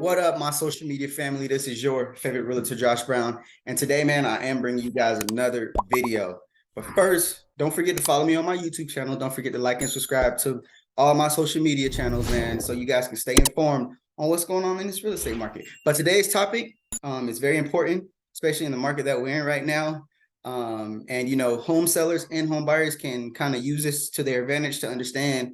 What up, my social media family? This is your favorite realtor, Josh Brown. And today, man, I am bringing you guys another video. But first, don't forget to follow me on my YouTube channel. Don't forget to like and subscribe to all my social media channels, man, so you guys can stay informed on what's going on in this real estate market. But today's topic is very important, especially in the market that we're in right now. And, home sellers and home buyers can kind of use this to their advantage to understand,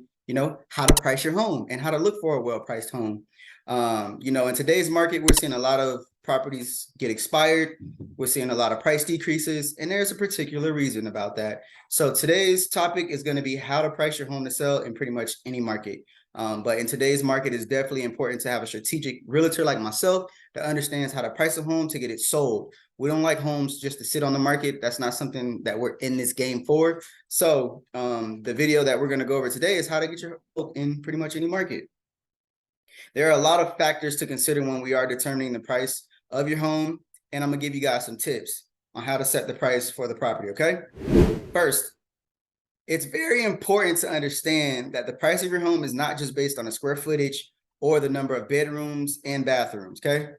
how to price your home and how to look for a well-priced home. In today's market, we're seeing a lot of properties get expired. We're seeing a lot of price decreases, and there's a particular reason about that. So today's topic is going to be how to price your home to sell in pretty much any market. But in today's market, it's definitely important to have a strategic realtor like myself that understands how to price a home to get it sold. We don't like homes just to sit on the market. That's not something that we're in this game for. So the video that we're going to go over today is how to get your home in pretty much any market. There are a lot of factors to consider when we are determining the price of your home, and I'm gonna give you guys some tips on how to set the price for the property, okay? First, it's very important to understand that the price of your home is not just based on the square footage or the number of bedrooms and bathrooms, okay?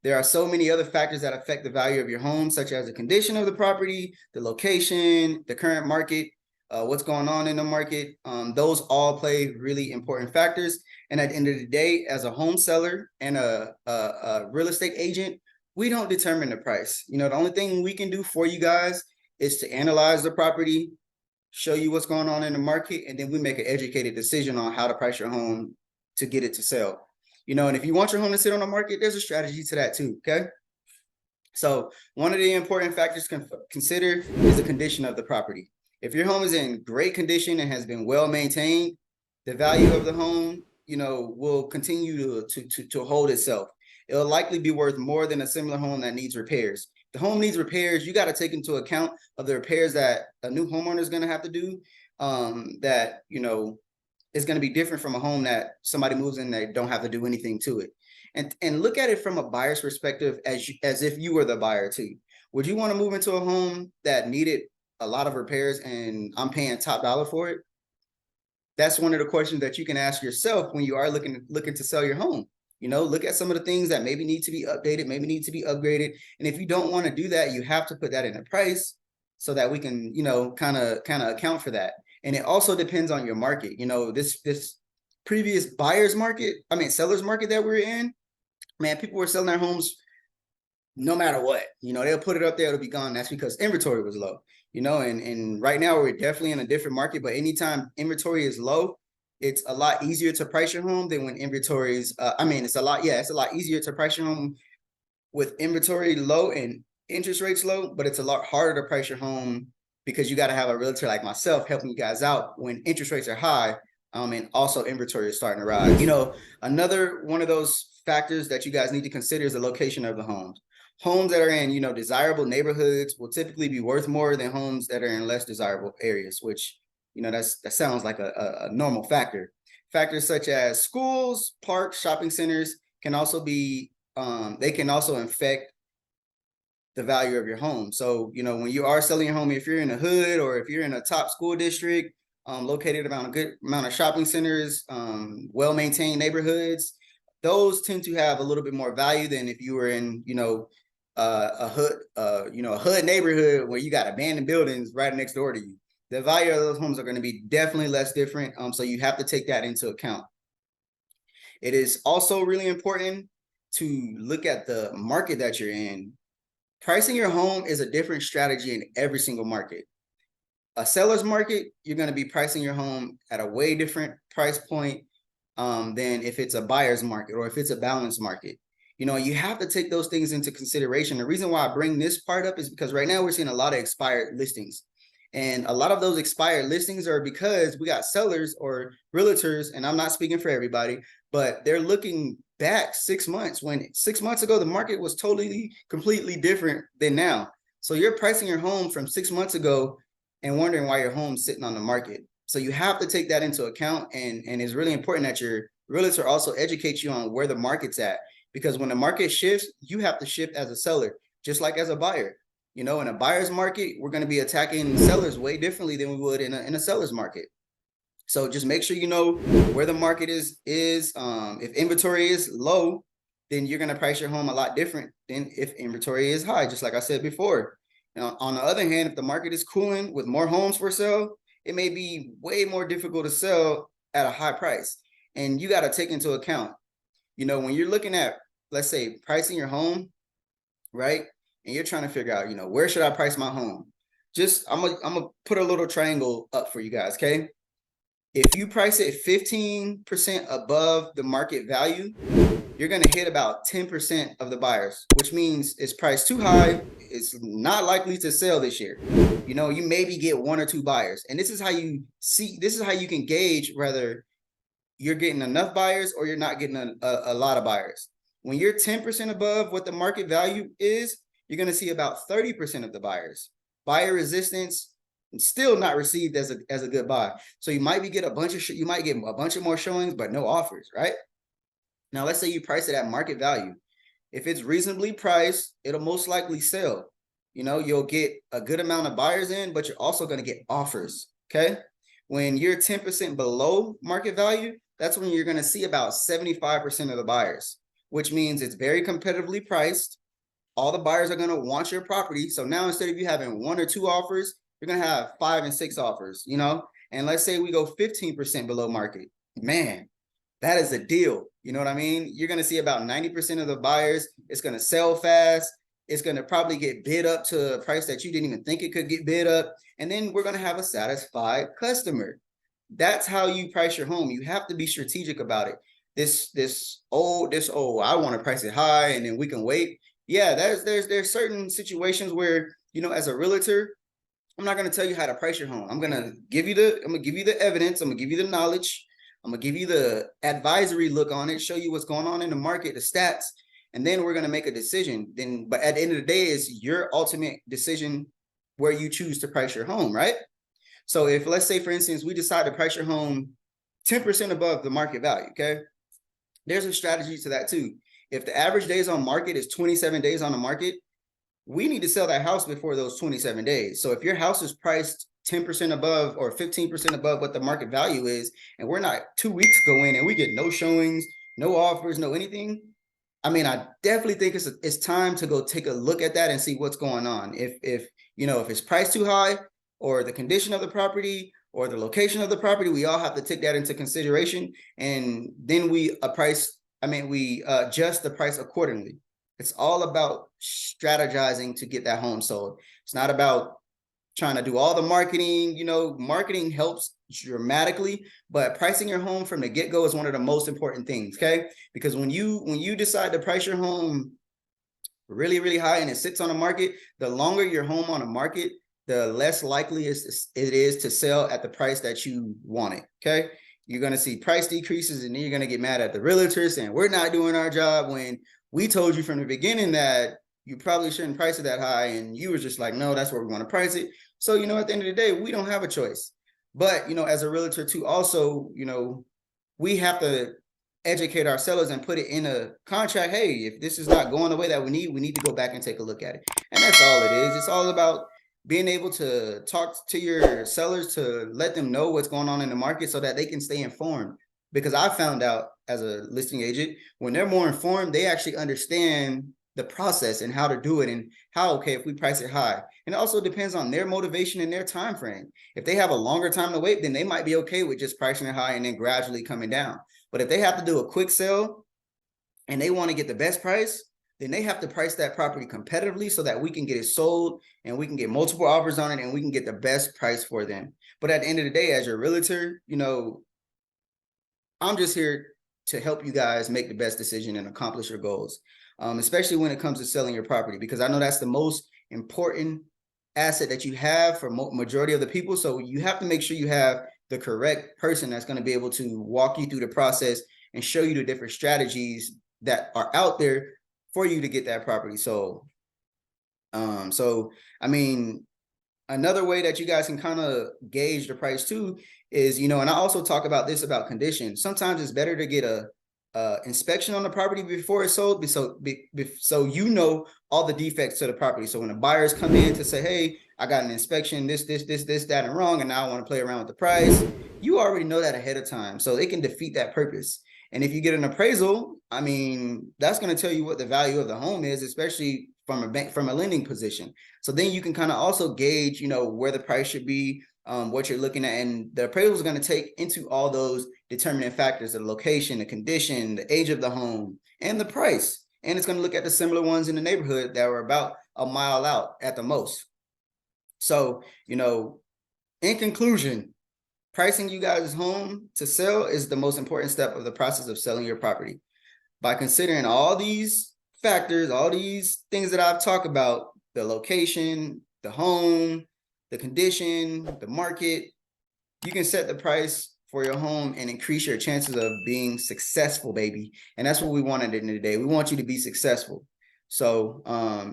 There are so many other factors that affect the value of your home, such as the condition of the property, the location, the current market, what's going on in the market. Those all play really important factors. And at the end of the day, as a home seller and a real estate agent, we don't determine the price. The only thing we can do for you guys is to analyze the property, show you what's going on in the market, and then we make an educated decision on how to price your home to get it to sell. And if you want your home to sit on the market, there's a strategy to that too, okay? So one of the important factors to consider is the condition of the property. If your home is in great condition and has been well maintained, the value of the home, will continue to hold itself. It'll likely be worth more than a similar home that needs repairs. The home needs repairs, you got to take into account of the repairs that a new homeowner is going to have to do, is going to be different from a home that somebody moves in that don't have to do anything to it. And look at it from a buyer's perspective as if you were the buyer too. Would you want to move into a home that needed a lot of repairs and I'm paying top dollar for it? That's one of the questions that you can ask yourself when you are looking to sell your home. Look at some of the things that maybe need to be updated, maybe need to be upgraded. And if you don't want to do that, you have to put that in the price so that we can, kind of account for that. And it also depends on your market. This previous sellers market that we're in, man, people were selling their homes no matter what. They'll put it up there, it'll be gone. That's because inventory was low. And right now we're definitely in a different market, but anytime inventory is low, it's a lot easier to price your home than when inventory is, it's a lot easier to price your home with inventory low and interest rates low, but it's a lot harder to price your home because you got to have a realtor like myself helping you guys out when interest rates are high, and also inventory is starting to rise. Another one of those factors that you guys need to consider is the location of the homes. Homes that are in, desirable neighborhoods will typically be worth more than homes that are in less desirable areas, which, that sounds like a normal factor. Factors such as schools, parks, shopping centers can also be, they can also affect the value of your home. So, when you are selling your home, if you're in a hood or if you're in a top school district, located around a good amount of shopping centers, well-maintained neighborhoods, those tend to have a little bit more value than if you were in, a hood neighborhood where you got abandoned buildings right next door to you. The value of those homes are going to be definitely less different. So you have to take that into account. It is also really important to look at the market that you're in. Pricing your home is a different strategy in every single market. A seller's market, you're going to be pricing your home at a way different price point than if it's a buyer's market or if it's a balanced market. You have to take those things into consideration. The reason why I bring this part up is because right now we're seeing a lot of expired listings. And a lot of those expired listings are because we got sellers or realtors, and I'm not speaking for everybody, but they're looking back 6 months when 6 months ago, the market was completely different than now. So you're pricing your home from 6 months ago and wondering why your home's sitting on the market. So you have to take that into account. And it's really important that your realtor also educates you on where the market's at. Because when the market shifts, you have to shift as a seller, just like as a buyer. In a buyer's market, we're going to be attacking sellers way differently than we would in a seller's market. So just make sure you know where the market is. If inventory is low, then you're going to price your home a lot different than if inventory is high, just like I said before. Now, on the other hand, if the market is cooling with more homes for sale, it may be way more difficult to sell at a high price. And you got to take into account, when you're looking at, let's say, pricing your home, right? And you're trying to figure out, where should I price my home? I'm gonna put a little triangle up for you guys, okay? If you price it 15% above the market value, you're going to hit about 10% of the buyers, which means it's priced too high. It's not likely to sell this year. You maybe get 1 or 2 buyers. And this is how you can gauge whether you're getting enough buyers or you're not getting a lot of buyers. When you're 10% above what the market value is, you're going to see about 30% of the buyers. Buyer resistance, still not received as a good buy. So you might get a bunch of more showings, but no offers, right? Now, let's say you price it at market value. If it's reasonably priced, it'll most likely sell. You'll get a good amount of buyers in, but you're also going to get offers, okay? When you're 10% below market value, that's when you're going to see about 75% of the buyers, which means it's very competitively priced. All the buyers are going to want your property. So now instead of you having 1 or 2 offers, you're going to have 5 and 6 offers, and let's say we go 15% below market. Man, that is a deal. You know what I mean? You're going to see about 90% of the buyers. It's going to sell fast. It's going to probably get bid up to a price that you didn't even think it could get bid up. And then we're going to have a satisfied customer. That's how you price your home. You have to be strategic about it. I want to price it high and then we can wait. Yeah, there's certain situations where, as a realtor, I'm not going to tell you how to price your home. I'm going to give you the evidence. I'm going to give you the knowledge. I'm going to give you the advisory look on it, show you what's going on in the market, the stats, and then we're going to make a decision. But at the end of the day, it's your ultimate decision where you choose to price your home, right? So if, let's say, for instance, we decide to price your home 10% above the market value, okay? There's a strategy to that too. If the average days on market is 27 days on the market, we need to sell that house before those 27 days. So if your house is priced 10% above or 15% above what the market value is, and we're not 2 weeks go in and we get no showings, no offers, no anything, I definitely think it's time to go take a look at that and see what's going on. If it's priced too high, or the condition of the property, or the location of the property, we all have to take that into consideration, and then we adjust the price accordingly. It's all about strategizing to get that home sold. It's not about trying to do all the marketing. Marketing helps dramatically, but pricing your home from the get-go is one of the most important things, okay? Because when you decide to price your home really, really high and it sits on the market, the longer your home on the market, the less likely it is to sell at the price that you want it, okay? You're going to see price decreases, and then you're going to get mad at the realtor saying, we're not doing our job, when we told you from the beginning that you probably shouldn't price it that high, and you were just like, no, that's where we want to price it. So, at the end of the day, we don't have a choice. But, as a realtor too, also, we have to educate our sellers and put it in a contract. Hey, if this is not going the way that we need to go back and take a look at it. And that's all it is. It's all about being able to talk to your sellers to let them know what's going on in the market so that they can stay informed. Because I found out as a listing agent, when they're more informed, they actually understand the process and how to do it, and how, okay, if we price it high. And it also depends on their motivation and their time frame. If they have a longer time to wait, then they might be okay with just pricing it high and then gradually coming down. But if they have to do a quick sale and they want to get the best price, then they have to price that property competitively so that we can get it sold and we can get multiple offers on it and we can get the best price for them. But at the end of the day, as your realtor, I'm just here to help you guys make the best decision and accomplish your goals, especially when it comes to selling your property, because I know that's the most important asset that you have for majority of the people. So you have to make sure you have the correct person that's going to be able to walk you through the process and show you the different strategies that are out there for you to get that property sold. Another way that you guys can kind of gauge the price too is, and I also talk about this about condition. Sometimes it's better to get a inspection on the property before it's sold, so all the defects to the property. So when the buyers come in to say, hey, I got an inspection, this, that, and wrong, and now I want to play around with the price, you already know that ahead of time, so it can defeat that purpose. And if you get an appraisal, I mean, that's going to tell you what the value of the home is, especially from a bank, from a lending position. So then you can kind of also gauge, you know, where the price should be, what you're looking at. And the appraisal is going to take into all those determining factors: the location, the condition, the age of the home, and the price. And it's going to look at the similar ones in the neighborhood that were about a mile out at the most. So, you know, in conclusion, pricing you guys' home to sell is the most important step of the process of selling your property. By considering all these factors, all these things that I've talked about, the location, the home, the condition, the market, you can set the price for your home and increase your chances of being successful, baby. And that's what we want at the end of the day. We want you to be successful. So,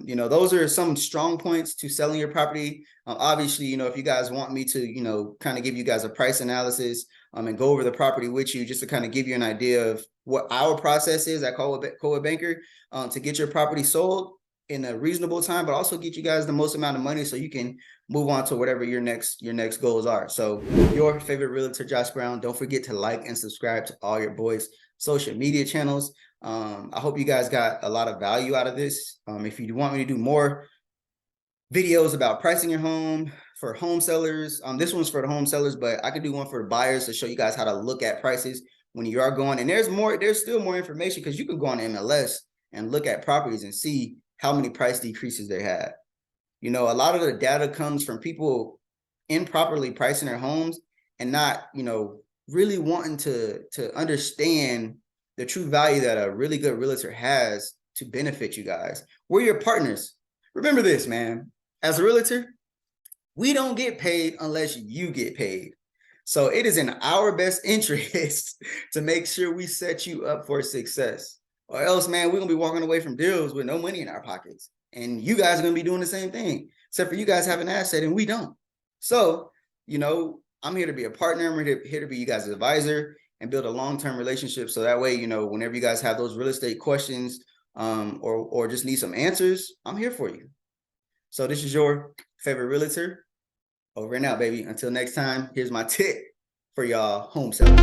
you know, those are some strong points to selling your property. Obviously, you know, if you guys want me to, you know, kind of give you guys a price analysis and go over the property with you, just to kind of give you an idea of what our process is at Coldwell Banker to get your property sold in a reasonable time, but also get you guys the most amount of money so you can move on to whatever your next goals are. So your favorite realtor, Josh Brown. Don't forget to like and subscribe to all your boys' social media channels. I hope you guys got a lot of value out of this. If you want me to do more videos about pricing your home for home sellers, this one's for the home sellers, but I could do one for the buyers to show you guys how to look at prices when you are going. And there's still more information, because you can go on MLS and look at properties and see how many price decreases they had. You know, a lot of the data comes from people improperly pricing their homes and not, you know, really wanting to understand the true value that a really good realtor has to benefit you guys. We're your partners. Remember this, man. As a realtor, we don't get paid unless you get paid. So it is in our best interest to make sure we set you up for success. Or else, man, we're going to be walking away from deals with no money in our pockets. And you guys are going to be doing the same thing, except for you guys have an asset and we don't. So, you know, I'm here to be a partner. I'm here to be you guys' advisor and build a long-term relationship. So that way, you know, whenever you guys have those real estate questions or just need some answers, I'm here for you. So this is your favorite realtor. Over and out, baby. Until next time, here's my tip for y'all home sellers.